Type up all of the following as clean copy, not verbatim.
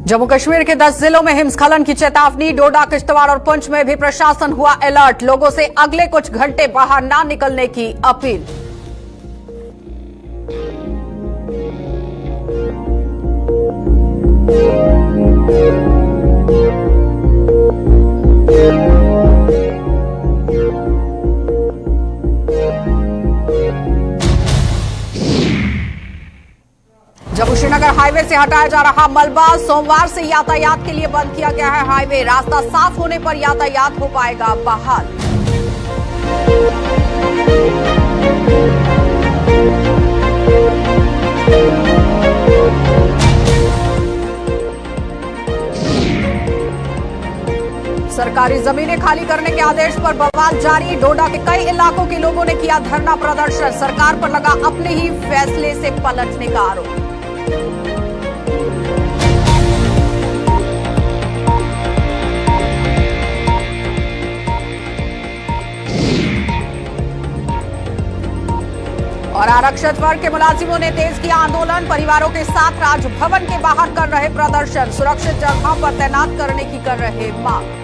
जम्मू कश्मीर के 10 जिलों में हिमस्खलन की चेतावनी। डोडा, किश्तवाड़ और पुंछ में भी प्रशासन हुआ अलर्ट। लोगों से अगले कुछ घंटे बाहर ना निकलने की अपील। जम्मू श्रीनगर हाईवे से हटाया जा रहा मलबा। सोमवार से यातायात के लिए बंद किया गया है हाईवे। रास्ता साफ होने पर यातायात हो पाएगा बहाल। सरकारी जमीनें खाली करने के आदेश पर बवाल जारी। डोडा के कई इलाकों के लोगों ने किया धरना प्रदर्शन। सरकार पर लगा अपने ही फैसले से पलटने का आरोप। और आरक्षित वर्ग के मुलाजिमों ने तेज किया आंदोलन। परिवारों के साथ राजभवन के बाहर कर रहे प्रदर्शन। सुरक्षित जगहों पर तैनात करने की कर रहे मांग।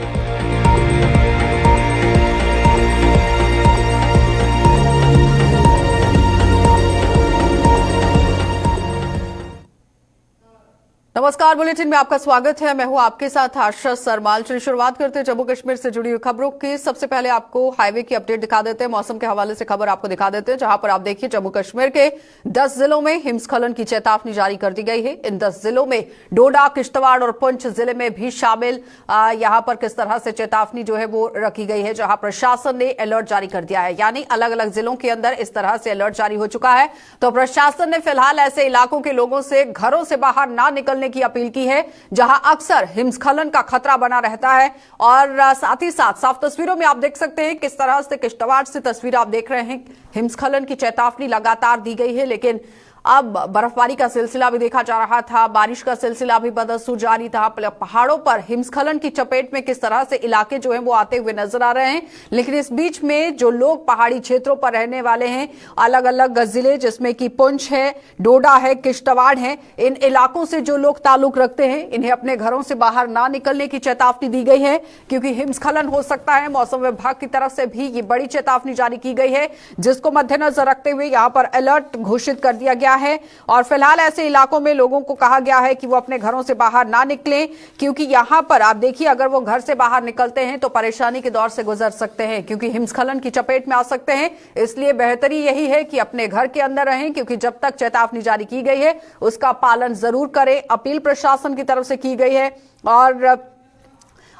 नमस्कार, बुलेटिन में आपका स्वागत है। मैं हूं आपके साथ आशा सरमाल। चलिए शुरुआत करते हैं जम्मू कश्मीर से जुड़ी हुई खबरों की। सबसे पहले आपको हाईवे की अपडेट दिखा देते हैं। मौसम के हवाले से खबर आपको दिखा देते हैं, जहां पर आप देखिए जम्मू कश्मीर के 10 जिलों में हिमस्खलन की चेतावनी जारी कर दी गई है। इन 10 जिलों में डोडा, किश्तवाड़ और पुंछ जिले में भी शामिल। यहां पर किस तरह से चेतावनी जो है वो रखी गई है, जहां प्रशासन ने अलर्ट जारी कर दिया है। यानी अलग अलग जिलों के अंदर इस तरह से अलर्ट जारी हो चुका है। तो प्रशासन ने फिलहाल ऐसे इलाकों के लोगों से घरों से बाहर ना निकलने की अपील की है, जहां अक्सर हिमस्खलन का खतरा बना रहता है। और साथ ही साथ साफ तस्वीरों में आप देख सकते हैं किस तरह से किश्तवाड़ से तस्वीर आप देख रहे हैं। हिमस्खलन की चेतावनी लगातार दी गई है, लेकिन अब बर्फबारी का सिलसिला भी देखा जा रहा था। बारिश का सिलसिला भी बदस्तूर जारी था। पहाड़ों पर हिमस्खलन की चपेट में किस तरह से इलाके जो हैं वो आते हुए नजर आ रहे हैं। लेकिन इस बीच में जो लोग पहाड़ी क्षेत्रों पर रहने वाले हैं, अलग अलग जिले जिसमें कि पुंछ है, डोडा है, किश्तवाड़ है, इन इलाकों से जो लोग ताल्लुक रखते हैं, इन्हें अपने घरों से बाहर ना निकलने की चेतावनी दी गई है, क्योंकि हिमस्खलन हो सकता है। मौसम विभाग की तरफ से भी ये बड़ी चेतावनी जारी की गई है, जिसको मद्देनजर रखते हुए यहां पर अलर्ट घोषित कर दिया गया है। और फिलहाल ऐसे इलाकों में लोगों को कहा गया है कि वो अपने घरों से बाहर ना निकलें, क्योंकि यहां पर आप देखिए अगर वो घर से बाहर निकलते हैं तो परेशानी के दौर से गुजर सकते हैं, क्योंकि हिमस्खलन की चपेट में आ सकते हैं। इसलिए बेहतरी यही है कि अपने घर के अंदर रहें, क्योंकि जब तक चेतावनी जारी की गई है उसका पालन जरूर करें। अपील प्रशासन की तरफ से की गई है। और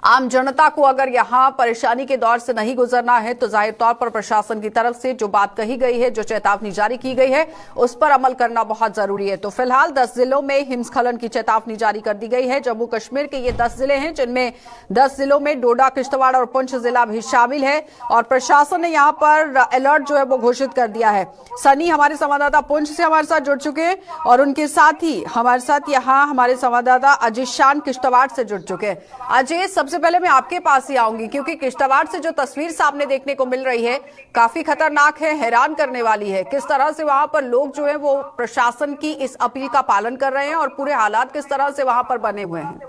आम जनता को अगर यहां परेशानी के दौर से नहीं गुजरना है तो जाहिर तौर पर प्रशासन की तरफ से जो बात कही गई है, जो चेतावनी जारी की गई है, उस पर अमल करना बहुत जरूरी है। तो फिलहाल 10 जिलों में हिमस्खलन की चेतावनी जारी कर दी गई है। जम्मू कश्मीर के ये 10 जिले हैं, जिनमें 10 जिलों में डोडा, किश्तवाड़ और पुंछ जिला भी शामिल है। और प्रशासन ने यहां पर अलर्ट जो है वो घोषित कर दिया है। सनी हमारे संवाददाता पुंछ से हमारे साथ जुड़ चुके हैं, और उनके साथ ही हमारे साथ यहाँ हमारे संवाददाता अजय शान किश्तवाड़ से जुड़ चुके हैं। अजय, सबसे पहले मैं आपके पास ही आऊंगी, क्योंकि किश्तवाड़ से जो तस्वीर सामने देखने को मिल रही है काफी खतरनाक है, हैरान करने वाली है। किस तरह से वहां पर लोग जो है वो प्रशासन की इस अपील का पालन कर रहे हैं, और पूरे हालात किस तरह से वहां पर बने हुए हैं?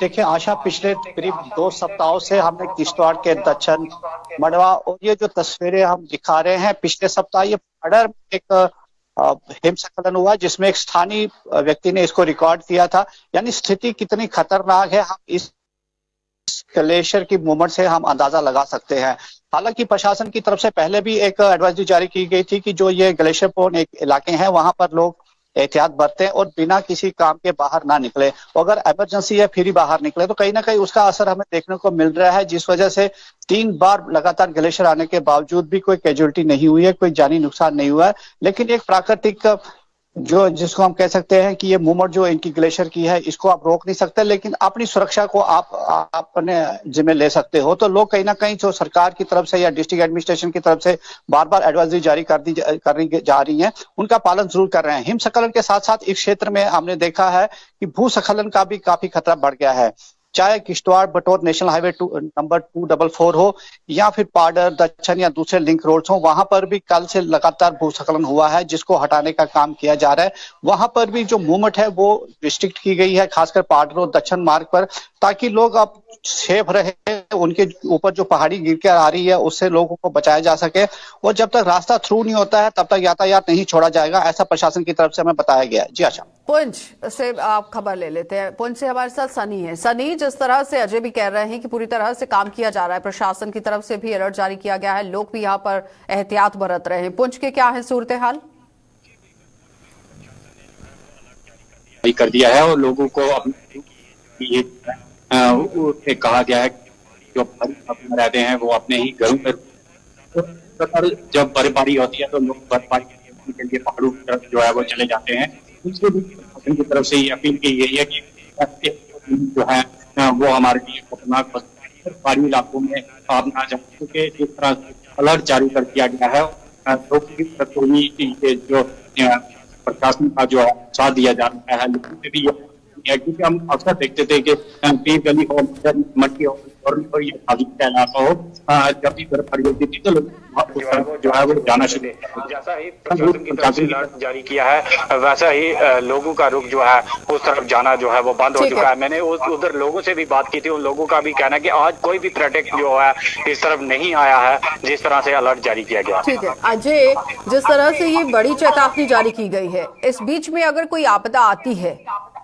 देखिए आशा, पिछले करीब 2 सप्ताहों से हमने किश्तवाड़ के दक्षिण मड़वा और ये जो तस्वीरें हम दिखा रहे हैं, पिछले सप्ताह ये बड़ा एक हिमस्खलन हुआ जिसमें एक स्थानीय व्यक्ति ने इसको रिकॉर्ड किया था। यानी स्थिति कितनी खतरनाक है, हम इस ग्लेशियर की मूवमेंट से हम अंदाजा लगा सकते हैं। हालांकि प्रशासन की तरफ से पहले भी एक एडवाइजरी जारी की गई थी कि जो ये ग्लेशियर प्रोन एक इलाके हैं वहां पर लोग एहतियात बरतें और बिना किसी काम के बाहर ना निकले। अगर इमरजेंसी है फिर ही बाहर निकले, तो कहीं ना कहीं उसका असर हमें देखने को मिल रहा है, जिस वजह से 3 बार लगातार ग्लेशियर आने के बावजूद भी कोई कैजुअलिटी नहीं हुई है, कोई जानी नुकसान नहीं हुआ है। लेकिन एक प्राकृतिक जिसको हम कह सकते हैं कि ये मूवमेंट जो इनकी ग्लेशियर की है, इसको आप रोक नहीं सकते, लेकिन अपनी सुरक्षा को आप अपने जिम्मे ले सकते हो। तो लोग कहीं ना कहीं जो सरकार की तरफ से या डिस्ट्रिक्ट एडमिनिस्ट्रेशन की तरफ से बार बार एडवाइजरी जारी कर जा रही है, उनका पालन जरूर कर रहे हैं। हिमस्खलन के साथ साथ इस क्षेत्र में हमने देखा है कि भूस्खलन का भी काफी खतरा बढ़ गया है। चाहे किश्तवाड़ बटोर नेशनल हाईवे नंबर 244 हो या फिर पाडर दच्छन या दूसरे लिंक रोड्स हो, वहां पर भी कल से लगातार भूस्खलन हुआ है जिसको हटाने का काम किया जा रहा है। वहां पर भी जो मूवमेंट है वो रिस्ट्रिक्ट की गई है, खासकर पाडर और दच्छन मार्ग पर, ताकि लोग अब सेफ रहे, उनके ऊपर जो पहाड़ी गिर कर आ रही है उससे लोगों को बचाया जा सके। और जब तक रास्ता थ्रू नहीं होता है तब तक यातायात नहीं छोड़ा जाएगा, ऐसा प्रशासन की तरफ से हमें बताया गया है। जी आशा। पुंछ से आप खबर ले लेते हैं। पुंछ से हमारे साथ सनी है। सनी, जिस तरह से अजय भी कह रहे हैं कि पूरी तरह से काम किया जा रहा है, प्रशासन की तरफ से भी अलर्ट जारी किया गया है, लोग भी यहाँ पर एहतियात बरत रहे हैं, पुंछ के क्या है सूरत हाल? कर दिया है और लोगों को ये कहा गया है जो रहते हैं वो अपने ही घरों में, जब बर्फबारी होती है तो लोग बर्फबारी के लिए पहाड़ों की तरफ जो है वो चले जाते हैं। उसके भी प्रशासन की तरफ से ये अपील की गई है कि जो है वो हमारे लिए खतरनाक पहाड़ी इलाकों में आप ना जा सके, जिस तरह अलर्ट जारी कर दिया गया है। लोगों की तरफ से जो प्रशासन का जो साथ दिया जा रहा है, लोगों से भी ये, क्योंकि हम अक्सर देखते थे कि पीर गली हो, मट्टी हो और ये खाली का इलाका हो, जब भी बर्फबारी होती थी तो लोग जो है वो जाना शुरू। जैसा ही प्रशासन की तरफ से अलर्ट जारी किया है वैसा ही लोगों का रुख जो है उस तरफ जाना जो है वो बंद हो चुका है। मैंने उधर लोगों से भी बात की थी, उन लोगों का भी कहना है कि आज कोई भी पर्यटक जो है इस तरफ नहीं आया है जिस तरह से अलर्ट जारी किया गया। ठीक है अजय, जिस तरह से ये बड़ी चेतावनी जारी की गई है, इस बीच में अगर कोई आपदा आती है,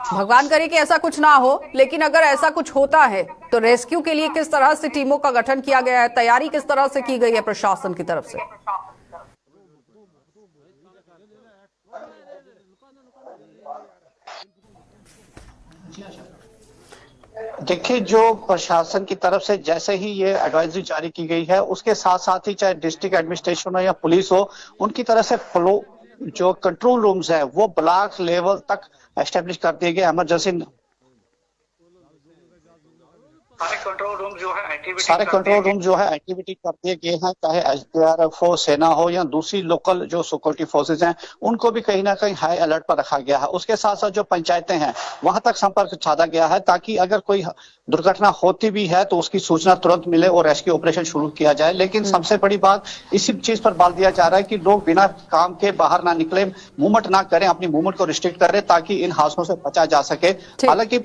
भगवान करे कि ऐसा कुछ ना हो, लेकिन अगर ऐसा कुछ होता है तो रेस्क्यू के लिए किस तरह से टीमों का गठन किया गया है, तैयारी किस तरह से की गई है प्रशासन की तरफ से? देखिए, जो प्रशासन की तरफ से जैसे ही ये एडवाइजरी जारी की गई है उसके साथ साथ ही चाहे डिस्ट्रिक्ट एडमिनिस्ट्रेशन हो या पुलिस हो, उनकी तरफ से फ्लो जो कंट्रोल रूम्स है वो ब्लॉक लेवल तक एस्टेब्लिश कर दिए गए। इमरजेंसी सारे कंट्रोल रूम जो है एक्टिविटी कर दिए गए हैं, चाहे एसडीआरएफ हो, सेना हो या दूसरी लोकल जो सिक्योरिटी फोर्सेज हैं, उनको भी कहीं ना कहीं हाई अलर्ट पर रखा गया है। उसके साथ साथ जो पंचायतें हैं वहां तक संपर्क साधा गया है ताकि अगर कोई दुर्घटना होती भी है तो उसकी सूचना तुरंत मिले और रेस्क्यू ऑपरेशन शुरू किया जाए। लेकिन सबसे बड़ी बात इसी चीज पर बल दिया जा रहा है कि लोग बिना काम के बाहर ना निकले, मूवमेंट ना करें, अपनी मूवमेंट को रिस्ट्रिक्ट करें ताकि इन हादसों से बचा जा सके। हालांकि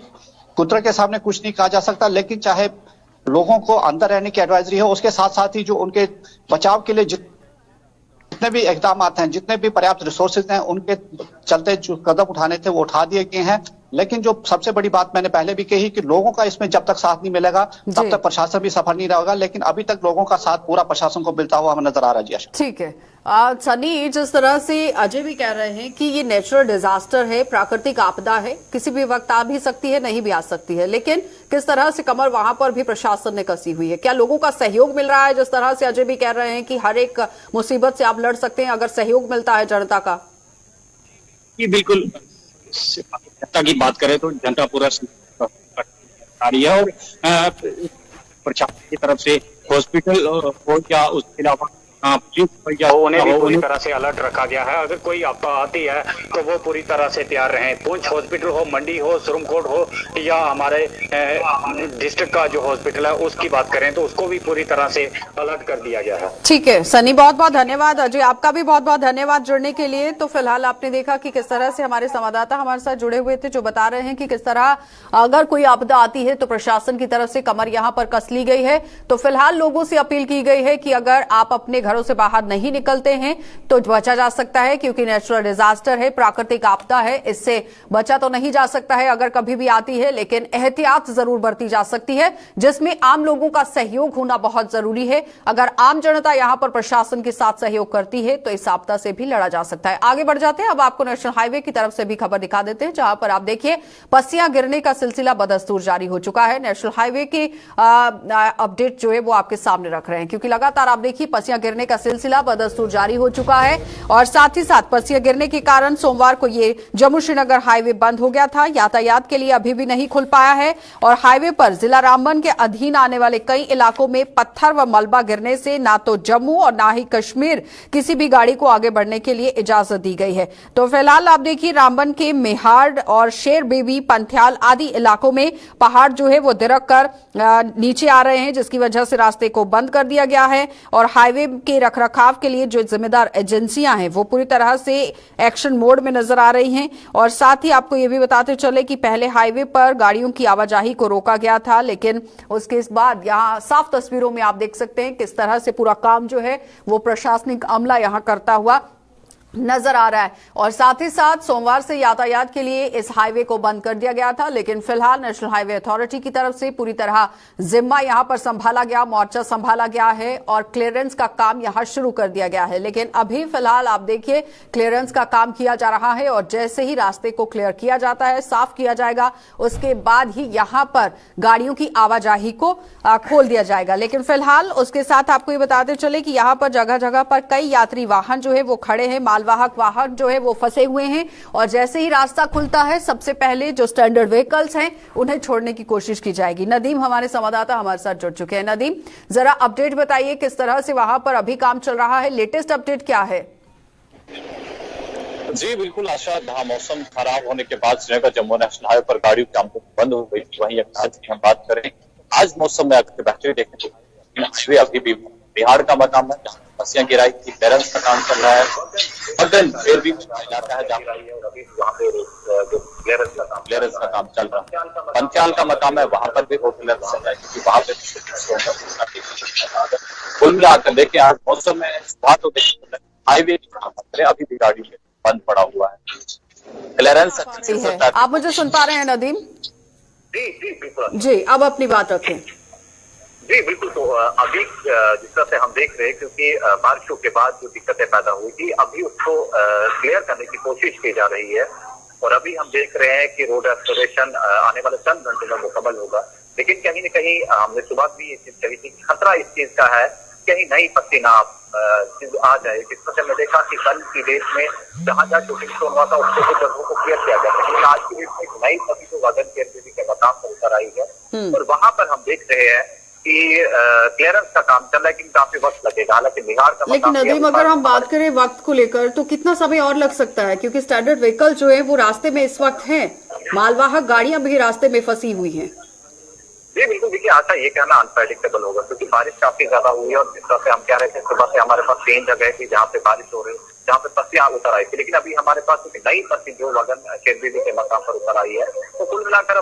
कुदरत के सामने कुछ नहीं कहा जा सकता, लेकिन चाहे लोगों को अंदर रहने की एडवाइजरी हो, उसके साथ साथ ही जो उनके बचाव के लिए जितने भी इकदाम हैं, जितने भी पर्याप्त रिसोर्सेज हैं, उनके चलते जो कदम उठाने थे वो उठा दिए गए हैं। लेकिन जो सबसे बड़ी बात मैंने पहले भी कही कि लोगों का इसमें जब तक साथ नहीं मिलेगा तब तक प्रशासन भी सफल नहीं रहेगा, लेकिन अभी तक लोगों का साथ पूरा प्रशासन को मिलता हुआ हमें नजर आ रहा है। जी ठीक है सनी, जिस तरह से अजय भी कह रहे हैं कि ये नेचुरल डिजास्टर है, प्राकृतिक आपदा है, किसी भी वक्त आ भी सकती है, नहीं भी आ सकती है, लेकिन किस तरह से कमर वहां पर भी प्रशासन ने कसी हुई है? क्या लोगों का सहयोग मिल रहा है? जिस तरह से अजय भी कह रहे हैं कि हर एक मुसीबत से आप लड़ सकते हैं अगर सहयोग मिलता है जनता का। जी बिल्कुल, जनता की बात करें तो जनता पूरा आ रही है और प्रशासन की तरफ से हॉस्पिटल हो या उसके अलावा उन्हें भी पूरी तरह से अलर्ट रखा गया है। अगर कोई आपदा आती है तो वो पूरी तरह से तैयार रहें। पुंछ हॉस्पिटल हो, मंडी हो, सुरमकोट हो या हमारे डिस्ट्रिक्ट का जो हॉस्पिटल है उसकी बात करें तो उसको भी पूरी तरह से अलर्ट कर दिया गया है। ठीक है सनी, बहुत बहुत धन्यवाद। अजय, आपका भी बहुत बहुत धन्यवाद जुड़ने के लिए। तो फिलहाल आपने देखा कि किस तरह से हमारे संवाददाता हमारे साथ जुड़े हुए थे, जो बता रहे हैं कि किस तरह अगर कोई आपदा आती है तो प्रशासन की तरफ से कमर यहां पर कस ली गई है। तो फिलहाल लोगों से अपील की गई है कि अगर आप अपने घरों से बाहर नहीं निकलते हैं तो बचा जा सकता है, क्योंकि नेचुरल डिजास्टर है, प्राकृतिक आपदा है, इससे बचा तो नहीं जा सकता है अगर कभी भी आती है, लेकिन एहतियात जरूर बरती जा सकती है, जिसमें आम लोगों का सहयोग होना बहुत जरूरी है। अगर आम जनता यहां पर प्रशासन के साथ सहयोग करती है तो इस आपदा से भी लड़ा जा सकता है। आगे बढ़ जाते हैं, अब आपको नेशनल हाईवे की तरफ से भी खबर दिखा देते हैं, जहां पर आप देखिए पस्सियां गिरने का सिलसिला बदस्तूर जारी हो चुका है। नेशनल हाईवे की अपडेट जो है वो आपके सामने रख रहे हैं, क्योंकि लगातार आप देखिए पस्सियां गिरने करने का सिलसिला बदस्तूर जारी हो चुका है और साथ ही साथ पस्सियां गिरने के कारण सोमवार को ये जम्मू श्रीनगर हाईवे बंद हो गया था। यातायात के लिए अभी भी नहीं खुल पाया है और हाईवे पर जिला रामबन के अधीन आने वाले कई इलाकों में पत्थर व मलबा गिरने से ना तो जम्मू और ना ही कश्मीर किसी भी गाड़ी को आगे बढ़ने के लिए इजाजत दी गई है। तो फिलहाल आप देखिए रामबन के मेहाड़ और शेर बेबी, पंथ्याल आदि इलाकों में पहाड़ जो है वो दिरक कर नीचे आ रहे हैं, जिसकी वजह से रास्ते को बंद कर दिया गया है और हाईवे के रखरखाव के लिए जो जिम्मेदार एजेंसियां हैं वो पूरी तरह से एक्शन मोड में नजर आ रही हैं। और साथ ही आपको ये भी बताते चले कि पहले हाईवे पर गाड़ियों की आवाजाही को रोका गया था, लेकिन उसके बाद यहां साफ तस्वीरों में आप देख सकते हैं किस तरह से पूरा काम जो है वो प्रशासनिक अमला यहां करता हुआ नजर आ रहा है। और साथ ही साथ सोमवार से यातायात के लिए इस हाईवे को बंद कर दिया गया था, लेकिन फिलहाल नेशनल हाईवे अथॉरिटी की तरफ से पूरी तरह जिम्मा यहां पर संभाला गया, मोर्चा संभाला गया है और क्लियरेंस का काम यहां शुरू कर दिया गया है। लेकिन अभी फिलहाल आप देखिए क्लियरेंस का काम किया जा रहा है और जैसे ही रास्ते को क्लियर किया जाता है, साफ किया जाएगा, उसके बाद ही यहां पर गाड़ियों की आवाजाही को खोल दिया जाएगा। लेकिन फिलहाल उसके साथ आपको ये बताते चले कि यहां पर जगह जगह पर कई यात्री वाहन जो है वो खड़े हैं, मालवाहक वाहन जो है वो फंसे हुए हैं और जैसे ही रास्ता खुलता है सबसे पहले जो स्टैंडर्ड व्हीकल्स हैं उन्हें छोड़ने की कोशिश की जाएगी। नदीम हमारे संवाददाता हमारे साथ जुड़ चुके हैं। नदीम, जरा अपडेट बताइए किस तरह से वहां पर अभी काम चल रहा है, लेटेस्ट अपडेट क्या है? जी बिल्कुल आशा, जहां मौसम खराब होने के बाद श्रीनगर जम्मू नेशनल हाईवे पर गाड़ियों की आमद बंद हो गई थी, वहीं आज की हम बात करें, आज मौसम में अगर बेहतरी देखने को हाईवे अभी भी बिहार का मकाम है, जहाँ पस्सियां गिराई की क्लियरेंस का काम चल रहा है। मगन फिर भी इलाका है जहाँ जो क्लियरेंस का काम चल रहा है। पंचाल का मकाम है, वहां पर भी रोड क्लियरेंस चल रहा है क्योंकि वहां पे कुल मिलाकर देखें आज मौसम में सुधार तो देखिए, हाईवे अभी भी गाड़ी में बंद पड़ा हुआ है। क्लियरेंस आप मुझे सुन पा रहे हैं नदीम? जी, अब अपनी बात रखें। जी बिल्कुल। तो अभी जिस तरह से हम देख रहे हैं, क्योंकि बारिशों के बाद जो दिक्कतें पैदा हुई थी अभी उसको क्लियर करने की कोशिश की जा रही है और अभी हम देख रहे हैं कि रोड रेस्टोरेशन आने वाले चंद घंटों में मुकम्मल होगा। लेकिन कहीं न कहीं हमने सुबह भी ये चीज कही थी, खतरा इस चीज का है कहीं नई पत्ती ना आ जाए। जिस तरह से हमने देखा कि कल की डेट में जहां जहां शूटिंग शो हुआ था उसके कुछ जगहों को क्लियर किया गया, लेकिन आज की डेट में एक नई पत्ती जो वादन केयर के मकाम पर उतर आई है और वहां पर हम देख रहे हैं कि क्लियरेंस का काम चल रहा है, लेकिन काफी वक्त लगेगा। हालांकि बिहार का लेकिन नदीम, अगर हम बात करें वक्त को लेकर तो कितना समय और लग सकता है, क्योंकि स्टैंडर्ड व्हीकल जो है वो रास्ते में इस वक्त हैं, मालवाहक गाड़ियां भी रास्ते में फंसी हुई हैं। जी बिल्कुल। देखिए आशा, ये कहना अनप्रेडिक्टेबल होगा क्योंकि बारिश काफी ज्यादा हुई है और जिस तरह से हम कह रहे थे सुबह से हमारे पास 3 जगह थी जहाँ पे बारिश हो रही, जहाँ पे पत्तियां उतर आई थी, लेकिन अभी हमारे पास एक नई पत्ती जो वगन शेरबेबी के मकाम पर उतर आई है। तो कुल मिलाकर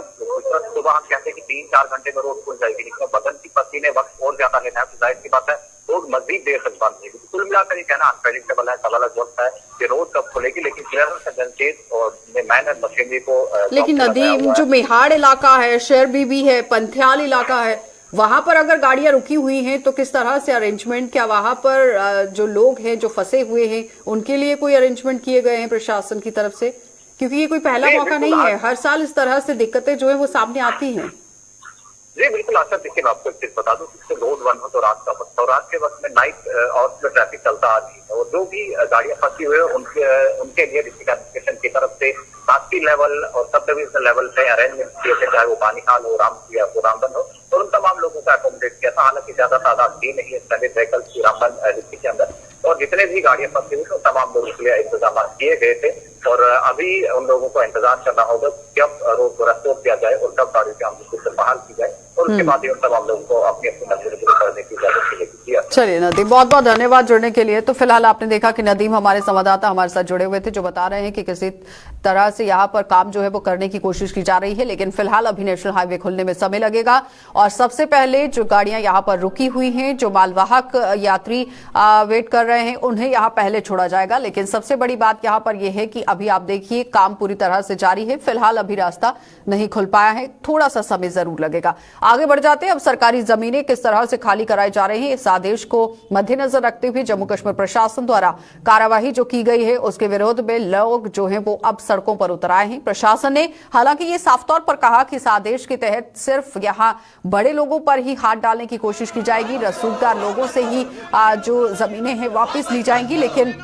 सुबह हम कहते हैं कि 3-4 घंटे में रोड खुल जाएगी, लेकिन वगन की पत्ती ने वक्त और ज्यादा लेना है, तो जाहिर सी बात है रोड मजीद देर तक बंद रहेगी। कुल मिलाकर ये कहना अनप्रेडिक्टेबल है, सवाल वक्त है कि रोड कब खुलेगी, लेकिन क्लियरेंस एजेंसीज और मैनर मशीनरी को। लेकिन नदीम, जो मेहाड़ इलाका है, शेर बीबी है, पंथ्याल इलाका है, वहां पर अगर गाड़ियां रुकी हुई हैं तो किस तरह से अरेंजमेंट, क्या वहां पर जो लोग हैं जो फंसे हुए हैं उनके लिए कोई अरेंजमेंट किए गए हैं प्रशासन की तरफ से? क्योंकि ये कोई पहला मौका नहीं है, हर साल इस तरह से दिक्कतें जो है वो सामने आती हैं। जी बिल्कुल आशा, देखिए मैं आपको एक चीज बता दूं, रोड बंद हो तो रात का वक्त, और रात के वक्त में नाइट आवर्स में ट्रैफिक चलता आ रही है और जो भी गाड़ियां फंसी हुई है उनके लिए डिस्ट्रिक्ट एडमिनिस्ट्रेशन की तरफ से शासकीय लेवल और सब डिविजनल लेवल पे अरेंजमेंट किए थे, चाहे वो पानीहाल हो, रामबन हो, और उन तमाम लोगों का अकोमोडेट किया था। हालांकि ज्यादा तादाद थी नहीं है स्टैंडर्ड व्हीकल्स की रामबन डिस्ट्रिक्ट के अंदर, और जितने भी गाड़ियां फंसी हुई थी तमाम लोगों के लिए इंतजाम किए गए थे और अभी उन लोगों को इंतजार करना होगा कब रोड को रेस्टोर किया जाए और कब गाड़ियों की आमद फिर से बहाल की जाए और उसके बाद ही उन तमाम लोगों को अपनी अपनी नजर शुरू करने की इजाजत मिलेगी। चलिए नदीम, बहुत बहुत धन्यवाद जुड़ने के लिए। तो फिलहाल आपने देखा कि नदीम हमारे संवाददाता हमारे साथ जुड़े हुए थे जो बता रहे हैं कि किसी तरह से यहाँ पर काम जो है वो करने की कोशिश की जा रही है, लेकिन फिलहाल अभी नेशनल हाईवे खुलने में समय लगेगा और सबसे पहले जो गाड़ियां यहाँ पर रुकी हुई हैं, जो मालवाहक यात्री वेट कर रहे हैं, उन्हें यहाँ पहले छोड़ा जाएगा। लेकिन सबसे बड़ी बात यहाँ पर यह है कि अभी आप देखिए काम पूरी तरह से जारी है, फिलहाल अभी रास्ता नहीं खुल पाया है, थोड़ा सा समय जरूर लगेगा। आगे बढ़ जाते हैं। अब सरकारी जमीनें किस तरह से खाली कराई जा रही हैं, इस आदेश को मद्देनजर रखते हुए जम्मू कश्मीर प्रशासन द्वारा कार्रवाई जो की गई है उसके विरोध में लोग जो हैं वो अब सड़कों पर उतर आए हैं। प्रशासन ने हालांकि ये साफ तौर पर कहा कि इस आदेश के तहत सिर्फ यहां बड़े लोगों पर ही हाथ डालने की कोशिश की जाएगी, रसूखदार लोगों से ही जो जमीनें हैं वापस ली जाएंगी। लेकिन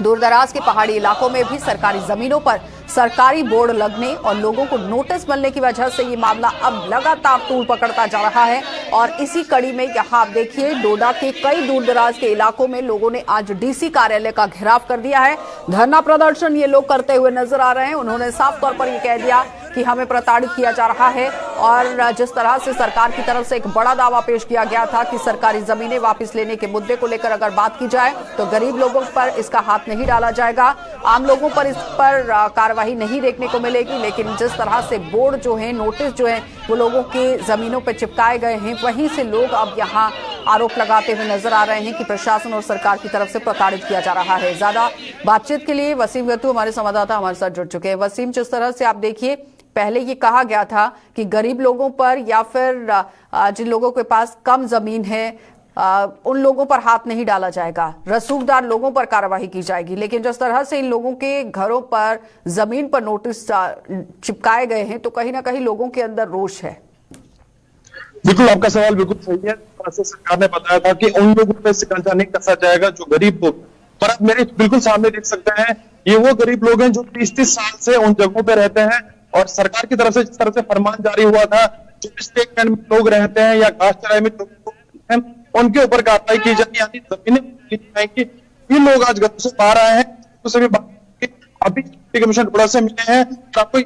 दूरदराज के पहाड़ी इलाकों में भी सरकारी जमीनों पर सरकारी बोर्ड लगने और लोगों को नोटिस मिलने की वजह से ये मामला अब लगातार तूल पकड़ता जा रहा है। और इसी कड़ी में यहाँ आप देखिए डोडा के कई दूरदराज के इलाकों में लोगों ने आज डीसी कार्यालय का घेराव कर दिया है। धरना प्रदर्शन ये लोग करते हुए नजर आ रहे हैं। उन्होंने साफ तौर पर यह कह दिया कि हमें प्रताड़ित किया जा रहा है। और जिस तरह से सरकार की तरफ से एक बड़ा दावा पेश किया गया था कि सरकारी जमीनें वापस लेने के मुद्दे को लेकर अगर बात की जाए तो गरीब लोगों पर इसका हाथ नहीं डाला जाएगा, आम लोगों पर इस पर कार्रवाई नहीं देखने को मिलेगी। लेकिन जिस तरह से बोर्ड जो है, नोटिस जो है वो लोगों की जमीनों पर चिपकाए गए हैं, वहीं से लोग अब यहाँ आरोप लगाते हुए नजर आ रहे हैं कि प्रशासन और सरकार की तरफ से प्रताड़ित किया जा रहा है। ज्यादा बातचीत के लिए वसीम गत्तू हमारे संवाददाता हमारे साथ जुड़ चुके हैं। वसीम, जिस तरह से आप देखिए पहले ये कहा गया था कि गरीब लोगों पर या फिर जिन लोगों के पास कम जमीन है उन लोगों पर हाथ नहीं डाला जाएगा, रसूखदार लोगों पर कार्रवाई की जाएगी। लेकिन जिस तरह से इन लोगों के घरों पर जमीन पर नोटिस चिपकाए गए हैं तो कहीं ना कहीं लोगों के अंदर रोष है। बिल्कुल, आपका सवाल बिल्कुल सही है। सरकार ने बताया था कि उन लोगों पर शिकंजा नहीं कसा जाएगा जो गरीब लोग, पर आप मेरे बिल्कुल सामने देख सकते हैं ये वो गरीब लोग हैं जो 30-30 साल से उन जगहों पे रहते हैं। और सरकार की तरफ से जिस तरह से फरमान जारी हुआ था, जो स्टेट कैंप में लोग रहते हैं या घास चराई में लोग उनके ऊपर कार्रवाई की जाएगी, यानी जमीनें ली जाएंगी। ये लोग आज घर से बाहर आए हैं, तो सभी अभी कमीशन डोडा से मिले हैं। तो आपको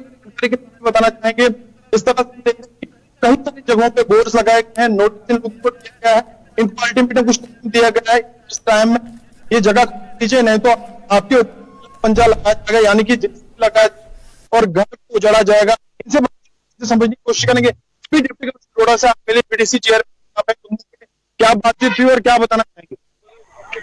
बताना चाहेंगे इस तरह से कई सारी जगहों पे बोर्ड लगाए गए हैं, नोटिस लोगों को दिया गया है, इनको अल्टीमेटम कुछ दिया गया है इस टाइम में ये जगह दीजिए, नहीं तो आपके पंजा लगाया जाएगा, यानी कि लगाया और घर को उजाड़ा जाएगा। इनसे समझने की कोशिश करेंगे। डिप्टी कमिश्नर डोडा से आप मिले, पीडीसी चेयर क्या बातचीत हुई और क्या बताना चाहेंगे?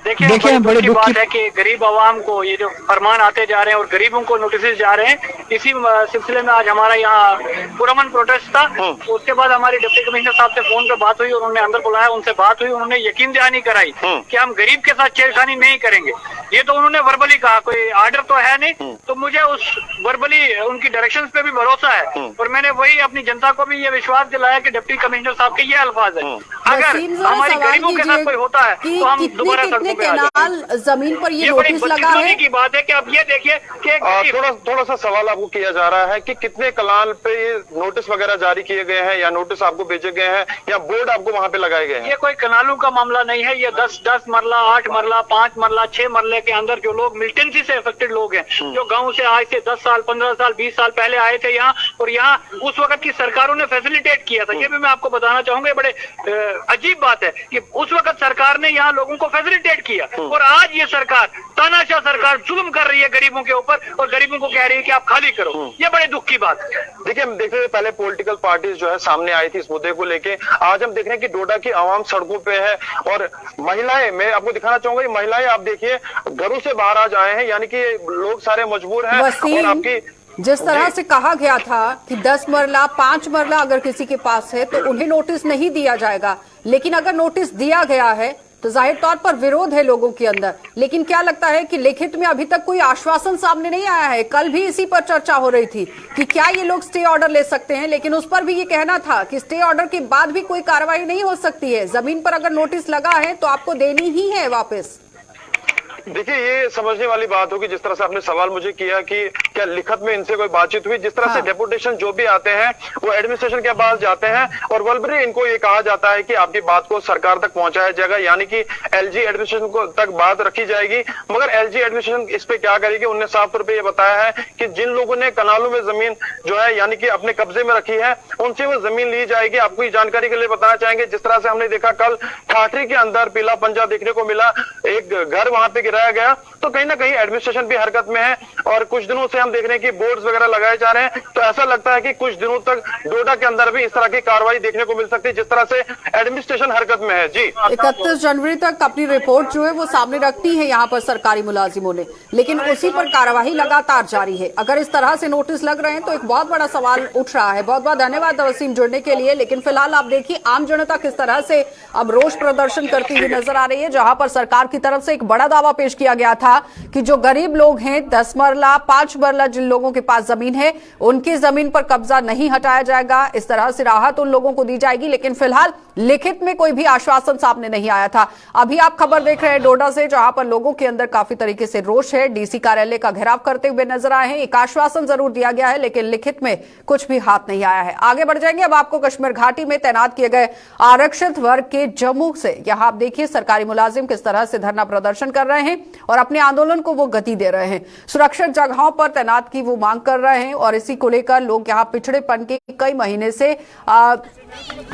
देखिए बड़ी दुख की बात है कि गरीब आवाम को ये जो फरमान आते जा रहे हैं और गरीबों को नोटिस जा रहे हैं, इसी सिलसिले में आज हमारा यहाँ पुरअमन प्रोटेस्ट था। उसके बाद हमारी डिप्टी कमिश्नर साहब से फोन पे बात हुई और उन्होंने अंदर बुलाया, उनसे बात हुई, उन्होंने यकीन दहानी कराई कि हम गरीब के साथ छेड़खानी नहीं करेंगे। ये तो उन्होंने वर्बली कहा, कोई आर्डर तो है नहीं, तो मुझे उस वर्बली उनकी डायरेक्शंस पे भी भरोसा है। और मैंने वही अपनी जनता को भी ये विश्वास दिलाया कि डिप्टी कमिश्नर साहब के ये अल्फाज है, अगर हमारी गरीबों के साथ कोई होता है तो हम दोबारा कितने केनाल जमीन पर ये नोटिस लगा है की बात है कि अब ये देखिए कि थोड़ा सा सवाल आपको किया जा रहा है कि कितने कनाल पे ये नोटिस वगैरह जारी किए गए हैं या नोटिस आपको भेजे गए हैं या बोर्ड आपको वहां पे लगाए गए हैं? ये कोई कनालों का मामला नहीं है। ये 10 मरला, 8 मरला, 5 मरला, 6 मरले के अंदर जो लोग मिलिटेंसी से अफेक्टेड लोग हैं, जो गाँव से आज से 10 साल, 15 साल, 20 साल पहले आए थे यहाँ, और यहाँ उस वक्त की सरकारों ने फैसिलिटेट किया था। ये भी मैं आपको बताना चाहूंगा, बड़े अजीब बात है कि उस वक्त सरकार ने यहाँ लोगों को फैसिलिटेट किया और आज ये सरकार, तानाशाह सरकार, जुल्म कर रही है गरीबों के ऊपर और गरीबों को कह रही है कि आप खाली करो। ये बड़े दुख की बात है। देखिए, हम देख रहे हैं पहले पॉलिटिकल पार्टीज जो है सामने आई थी इस मुद्दे को लेके। आज हम देख रहे हैं कि डोडा की आवाम सड़कों पे है और महिलाएं, मैं आपको दिखाना चाहूंगा ये महिलाएं, आप देखिए घरों से बाहर आज आए हैं, यानी कि लोग सारे मजबूर हैं। और आपकी जिस तरह से कहा गया था कि 10 मरला, 5 मरला अगर किसी के पास है तो उन्हें नोटिस नहीं दिया जाएगा, लेकिन अगर नोटिस दिया गया है तो जाहिर तौर पर विरोध है लोगों के अंदर। लेकिन क्या लगता है कि लिखित में अभी तक कोई आश्वासन सामने नहीं आया है? कल भी इसी पर चर्चा हो रही थी कि क्या ये लोग स्टे ऑर्डर ले सकते हैं, लेकिन उस पर भी ये कहना था कि स्टे ऑर्डर के बाद भी कोई कार्रवाई नहीं हो सकती है। जमीन पर अगर नोटिस लगा है तो आपको देनी ही है वापस। देखिए, ये समझने वाली बात होगी जिस तरह से आपने सवाल मुझे किया कि क्या लिखत में इनसे कोई बातचीत हुई। जिस तरह से डेपुटेशन जो भी आते हैं वो एडमिनिस्ट्रेशन के पास जाते हैं और वर्बली इनको ये कहा जाता है कि आपकी बात को सरकार तक पहुंचाया जाएगा, यानी कि एलजी एडमिनिस्ट्रेशन को तक बात रखी जाएगी। मगर एलजी एडमिनिस्ट्रेशन इस पे क्या करेगी? उन्होंने साफ तौर पर यह बताया है कि जिन लोगों ने कनालों में जमीन जो है यानी कि अपने कब्जे में रखी है उनसे वो जमीन ली जाएगी। आपको ये जानकारी के लिए बताना चाहेंगे, जिस तरह से हमने देखा कल ठाठरी के अंदर पीला पंजा देखने को मिला, एक घर वहां पे गिराया गया, तो कहीं ना कहीं एडमिनिस्ट्रेशन भी हरकत में है। और कुछ दिनों से हम हम देख रहे हैं कि बोर्ड्स वगैरह लगाए जा रहे हैं, तो ऐसा लगता है कि कुछ दिनों तक डोडा के अंदर भी इस तरह की कार्रवाई देखने को मिल सकती है जिस तरह से एडमिनिस्ट्रेशन हरकत में है। जी, 31 जनवरी तक अपनी रिपोर्ट जो है वो सामने रखनी है यहाँ पर सरकारी मुलाजिमों ने, लेकिन उसी पर कार्यवाही लगातार जारी है। अगर इस तरह से नोटिस लग रहे हैं तो एक बहुत बड़ा सवाल उठ रहा है। बहुत बहुत धन्यवाद वसीम जुड़ने के लिए। लेकिन फिलहाल आप देखिए आम जनता किस तरह से अब रोष प्रदर्शन करती हुई नजर आ रही है, जहां पर सरकार की तरफ से एक बड़ा दावा पेश किया गया था कि जो गरीब लोग हैं 10 मरला 5 मरला जिन लोगों के पास जमीन है उनकी जमीन पर कब्जा नहीं हटाया जाएगा, इस तरह से राहत उन लोगों को दी जाएगी। लेकिन फिलहाल लिखित में कोई भी आश्वासन सामने नहीं आया था। अभी आप खबर देख रहे हैं डोडा से, जहां पर लोगों के अंदर काफी तरीके से रोष है, डीसी कार्यालय का घेराव करते हुए नजर आए हैं। एक आश्वासन जरूर दिया गया है लेकिन लिखित में कुछ भी हाथ नहीं आया है। आगे बढ़ जाएंगे अब आपको कश्मीर घाटी में तैनात किए गए आरक्षित वर्ग के जम्मू से। यहां आप देखिए सरकारी मुलाजिम किस तरह से धरना प्रदर्शन कर रहे हैं और अपने आंदोलन को वो गति दे रहे हैं। सुरक्षित जगहों पर तैनात की वो मांग कर रहे हैं और इसी को लेकर लोग यहां पिछड़ेपन के कई महीने से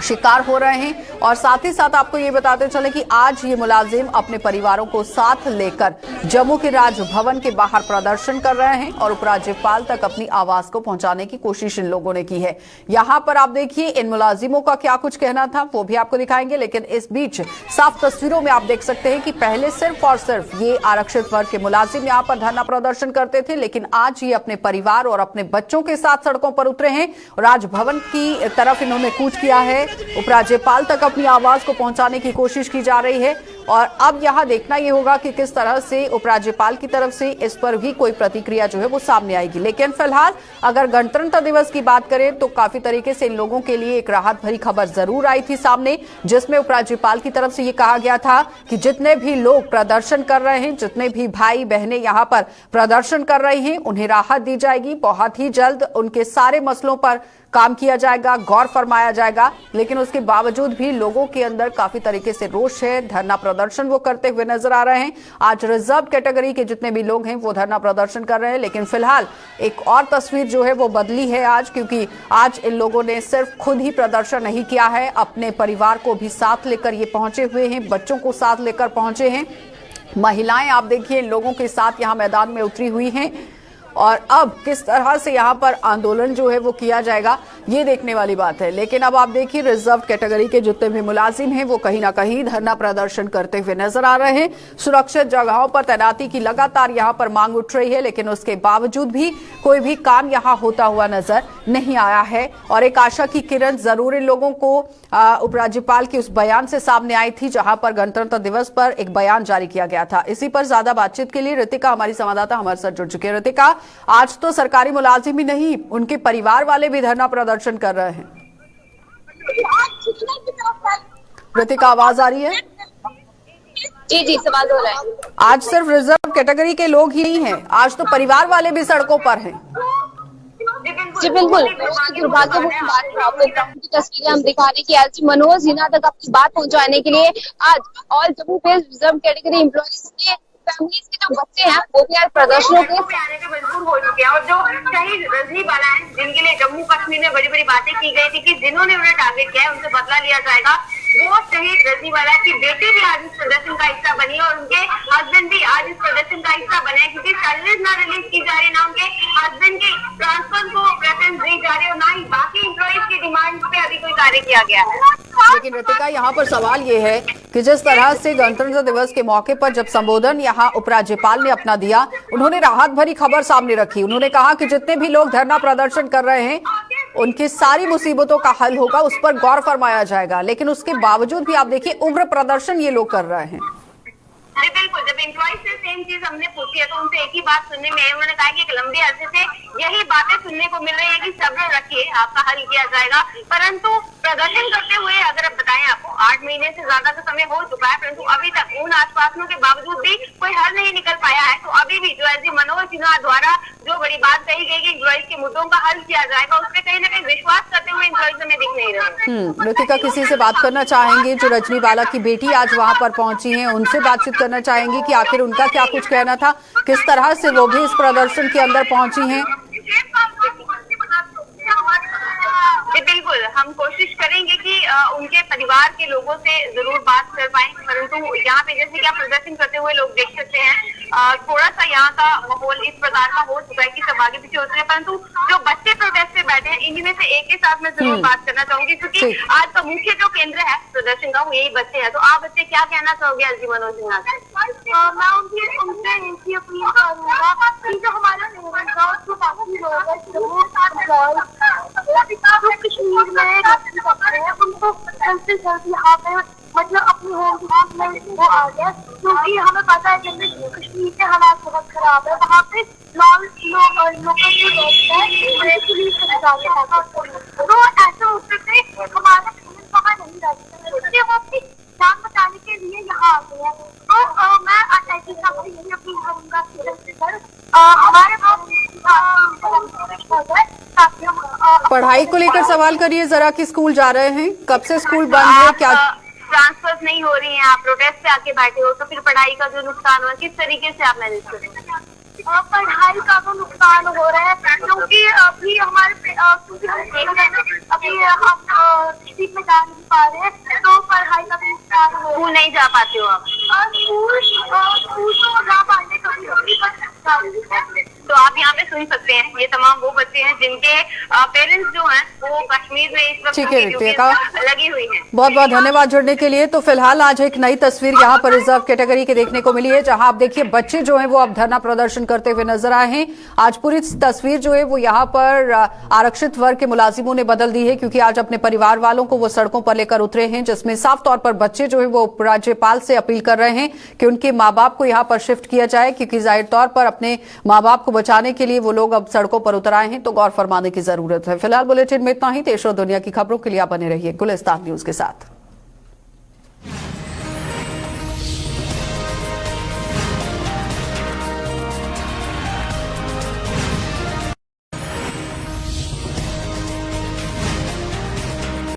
शिकार हो रहे हैं। और साथ ही साथ आपको ये बताते चले कि आज ये मुलाजिम अपने परिवारों को साथ लेकर जम्मू के राजभवन के बाहर प्रदर्शन कर रहे हैं और उपराज्यपाल तक अपनी आवाज को पहुंचाने की कोशिश इन लोगों ने की है। यहां पर आप देखिए इन मुलाजिमों का क्या कुछ कहना था वो भी आपको दिखाएंगे, लेकिन इस बीच साफ तस्वीरों में आप देख सकते हैं कि पहले सिर्फ और सिर्फ ये आरक्षित वर्ग के मुलाजिम यहां पर धरना प्रदर्शन करते थे, लेकिन आज ये अपने परिवार और अपने बच्चों के साथ सड़कों पर उतरे हैं। राजभवन की तरफ इन्होंने कूच किया है, उपराज्यपाल तक अपनी आवाज को पहुंचाने की कोशिश की जा रही है। और अब यहां देखना यह होगा कि किस तरह से उपराज्यपाल की तरफ से इस पर भी कोई प्रतिक्रिया जो है वो सामने आएगी। लेकिन फिलहाल अगर गणतंत्र दिवस की बात करें तो काफी तरीके से इन लोगों के लिए एक राहत भरी खबर जरूर आई थी सामने, जिसमें उपराज्यपाल की तरफ से ये कहा गया था कि जितने भी लोग प्रदर्शन कर रहे हैं, जितने भी भाई बहनें यहां पर प्रदर्शन कर रहे हैं, उन्हें राहत दी जाएगी। बहुत ही जल्द उनके सारे मसलों पर काम किया जाएगा, गौर फरमाया जाएगा। लेकिन उसके बावजूद भी लोगों के अंदर काफी तरीके से रोष है, धरना प्रदर्शन वो करते हुए नजर आ रहे हैं। आज रिजर्व कैटेगरी के जितने भी लोग हैं वो धरना प्रदर्शन कर रहे हैं। लेकिन फिलहाल एक और तस्वीर जो है वो बदली है आज, क्योंकि आज इन लोगों ने सिर्फ खुद ही प्रदर्शन नहीं किया है, अपने परिवार को भी साथ लेकर ये पहुंचे हुए हैं, बच्चों को साथ लेकर पहुंचे हैं। महिलाएं आप देखिए लोगों के साथ यहाँ मैदान में उतरी हुई हैं और अब किस तरह से यहाँ पर आंदोलन जो है वो किया जाएगा ये देखने वाली बात है। लेकिन अब आप देखिए रिजर्व कैटेगरी के जितने भी मुलाजिम हैं वो कहीं ना कहीं धरना प्रदर्शन करते हुए नजर आ रहे हैं। सुरक्षित जगहों पर तैनाती की लगातार यहाँ पर मांग उठ रही है, लेकिन उसके बावजूद भी कोई भी काम यहाँ होता हुआ नजर नहीं आया है। और एक आशा की किरण जरूर इन लोगों को उपराज्यपाल के उस बयान से सामने आई थी, जहां पर गणतंत्र दिवस पर एक बयान जारी किया गया था। इसी पर ज्यादा बातचीत के लिए रितिका हमारी संवाददाता हमारे साथ जुड़ चुकी है। रितिका, आज तो सरकारी मुलाजिम ही नहीं, उनके परिवार वाले भी धरना प्रदर्शन कर रहे हैं। रितिका, आवाज आ रही है? जी सवाल हो रहा है। आज सिर्फ रिजर्व कैटेगरी के लोग ही नहीं हैं, आज तो परिवार वाले भी सड़कों पर हैं। जी बिल्कुल, दुर्भाग्यपूर्ण बात है। आपको ग्राउंड की तस्वीरें हम दिखा रहे हैं कि एलजी मनोज सिन्हा तक अपनी बात पहुंचाने के लिए आज all Jammu based reserve category employees के फैमिलीज के जो बच्चे हैं वो भी आज प्रदर्शनों के आने के मजबूर हो चुके हैं। और जो शहीद रजनी बाला है, जिनके लिए जम्मू कश्मीर में बड़ी बड़ी बातें की गई थी कि जिन्होंने उन्हें टारगेट किया है उनसे बदला लिया जाएगा, वो शहीद रजनी बाला की बेटी भी आज इस प्रदर्शन का हिस्सा बनी और उनके हस्बैंड भी आज इस प्रदर्शन का हिस्सा बने, क्योंकि सैलरीज ना रिलीज की जा रही, ना उनके हस्बैंड की ट्रांसफर को प्रेफरेंस दी जा रही और ना ही बाकी एम्प्लॉइज की डिमांड पे अभी कोई कार्य किया गया है। लेकिन रितिका, यहाँ पर सवाल ये है कि जिस तरह से गणतंत्र दिवस के मौके पर जब संबोधन यहाँ उपराज्यपाल ने अपना दिया, उन्होंने राहत भरी खबर सामने रखी। उन्होंने कहा कि जितने भी लोग धरना प्रदर्शन कर रहे हैं उनकी सारी मुसीबतों का हल होगा, उस पर गौर फरमाया जाएगा। लेकिन उसके बावजूद भी आप देखिए उग्र प्रदर्शन ये लोग कर रहे हैं। अरे बिल्कुल, जब एम्प्लॉइज से सेम चीज हमने पूछी है तो उनसे एक ही बात सुनने में है। उन्होंने कहा कि एक लंबे अरसे से यही बातें सुनने को मिल रही है कि सब्र रखिए, आपका हल किया जाएगा। परंतु प्रदर्शन करते हुए अगर आप बताएं, आपको 8 महीने से ज्यादा का समय हो चुका है, परंतु अभी तक उन आश्वासनों के बावजूद भी कोई हल नहीं निकल पाया है। तो अभी भी जो एलजी मनोज सिन्हा द्वारा जो बड़ी बात कही गई कि एम्प्लॉइज के मुद्दों का हल किया जाएगा, उस पर कहीं ना कहीं विश्वास करते हुए एम्प्लॉइज हमें दिख नहीं रहे। रितिका, किसी से बात करना चाहेंगे जो रजनी बाला की बेटी आज वहां पर पहुंची है, उनसे बातचीत करना चाहेंगे कि आखिर उनका क्या कुछ कहना था, किस तरह से वो भी इस प्रदर्शन के अंदर पहुंची हैं? जी बिल्कुल, हम कोशिश करेंगे कि उनके परिवार के लोगों से जरूर बात कर पाएं, परंतु यहाँ पे जैसे कि आप प्रदर्शन करते हुए लोग देख सकते हैं, थोड़ा सा यहाँ का माहौल इस प्रकार का हो चुका है कि सब आगे पीछे होते हैं, परंतु जो बच्चे प्रोटेस्ट पे बैठे हैं इनमें से एक के साथ मैं जरूर बात करना चाहूंगी, क्योंकि आज का मुख्य जो केंद्र है प्रदर्शन का वो यही बच्चे हैं। तो आप बच्चे क्या कहना चाहोगे एलजी मनोज सिन्हा से? मैं उनसे ऐसी अपील करूंगा कि जो हमारा कश्मीर में उनको जल्द से जल्द यहाँ पे मतलब अपनी होम में वो आ गया, क्योंकि हमें पता है जब कश्मीर के हालात बहुत खराब है, वहाँ पे तो ऐसे होते थे हमारा वहाँ नहीं रह सकते, वो अपनी जान बचाने के लिए यहाँ आ गए हैं। तो मैं एलजी साहब से यही अपील करूंगा हमारे पढ़ाई को लेकर सवाल करिए जरा कि स्कूल जा रहे हैं, कब से स्कूल बंद है, क्या ट्रांसफर्स नहीं हो रही हैं, आप प्रोटेस्ट पे आके बैठे हो, तो फिर पढ़ाई का जो नुकसान हुआ किस तरीके से आप मैनेज करेंगे? पढ़ाई का तो नुकसान हो रहा है क्योंकि अभी हमारे क्योंकि हम देख रहे हैं अभी हम स्ट्रीट में जा नहीं पा रहे हैं, तो पढ़ाई का भी नुकसान हो रहा है। स्कूल नहीं जा पाते हो आप? स्कूल तो जा पाते कभी तो आप यहाँ पे सुन सकते हैं ये तमाम वो बच्चे हैं जिनके पेरेंट्स जो हैं वो कश्मीर में इस वक्त लगी हुई हैं। बहुत बहुत धन्यवाद जुड़ने के लिए। तो फिलहाल आज एक नई तस्वीर यहाँ पर रिजर्व कैटेगरी के देखने को मिली है, जहां आप देखिए बच्चे जो हैं वो अब धरना प्रदर्शन करते हुए नजर आए हैं। आज पूरी तस्वीर जो है वो यहाँ पर आरक्षित वर्ग के मुलाजिमों ने बदल दी है, क्योंकि आज अपने परिवार वालों को वो सड़कों पर लेकर उतरे हैं, जिसमें साफ तौर पर बच्चे जो है वो राज्यपाल से अपील कर रहे हैं कि उनके माँ बाप को यहाँ पर शिफ्ट किया जाए, क्योंकि जाहिर तौर पर अपने माँ बाप को बचाने के लिए वो लोग अब सड़कों पर उतर आए हैं, तो गौर फरमाने की जरूरत है। फिलहाल बुलेटिन में इतना ही। देश और दुनिया की खबरों के लिए आप बने रहिए गुलिस्तान न्यूज के साथ।